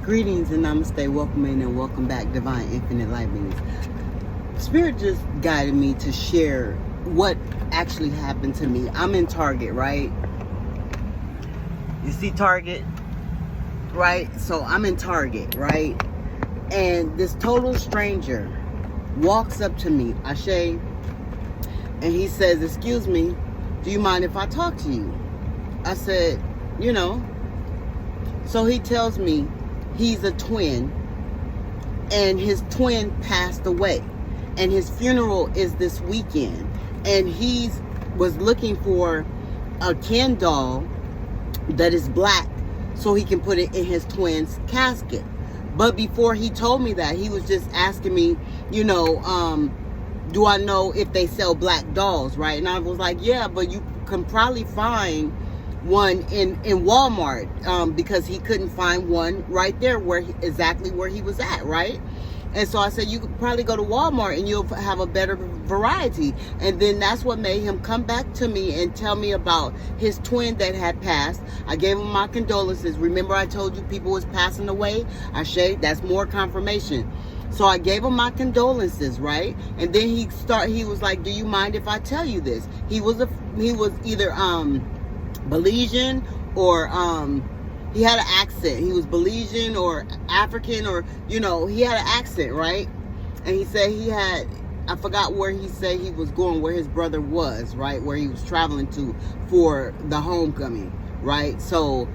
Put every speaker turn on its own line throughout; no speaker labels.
Greetings and namaste, welcome in and welcome back, Divine Infinite Light Beings. Spirit just guided me to share what actually happened to me. I'm in Target, right? You see Target, right? So I'm in Target, right? And this total stranger walks up to me, Ashe, and he says, "Excuse me, do you mind if I talk to you?" I said, you know. So he tells me he's a twin, and his twin passed away, and his funeral is this weekend, and he was looking for a Ken doll that is black so he can put it in his twin's casket. But before he told me that, he was just asking me, do I know if they sell black dolls, right? And I was like, yeah, but you can probably find one in Walmart, because he couldn't find one right there exactly where he was at, right? And so I said, you could probably go to Walmart and you'll have a better variety. And then that's what made him come back to me and tell me about his twin that had passed. I gave him my condolences. Remember I told you people was passing away? Ashe, that's more confirmation. So I gave him my condolences, right? And then he was like, do you mind if I tell you this? He was either Belizean or he had an accent. He was Belizean or African, or he had an accent, right? And he said I forgot where he said he was going, where his brother was, right? Where he was traveling to for the homecoming, right? So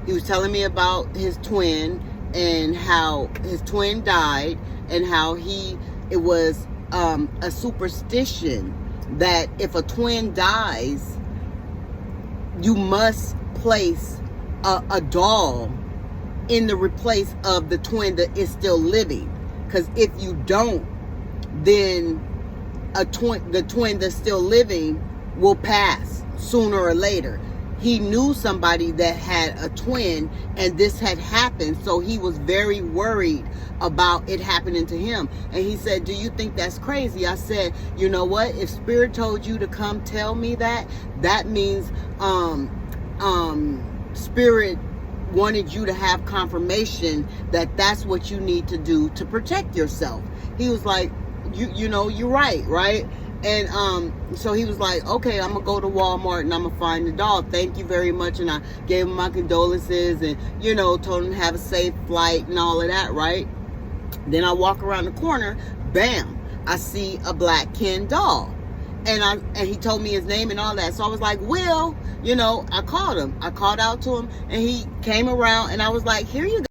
he was telling me about his twin and how his twin died, and how it was a superstition that if a twin dies, you must place a doll in the place of the twin that is still living. Because if you don't, then the twin that's still living will pass sooner or later. He knew somebody that had a twin, and this had happened, so he was very worried about it happening to him. And he said, do you think that's crazy? I said, you know what? If Spirit told you to come tell me that means Spirit wanted you to have confirmation that that's what you need to do to protect yourself. He was like, you're right? And so he was like, okay, I'm gonna go to Walmart and I'm gonna find the doll. Thank you very much. And I gave him my condolences and told him to have a safe flight and all of that, right? Then I walk around the corner, bam, I see a black Ken doll. And he told me his name and all that. So I was like, Will, I called him. I called out to him, and he came around, and I was like, here you go.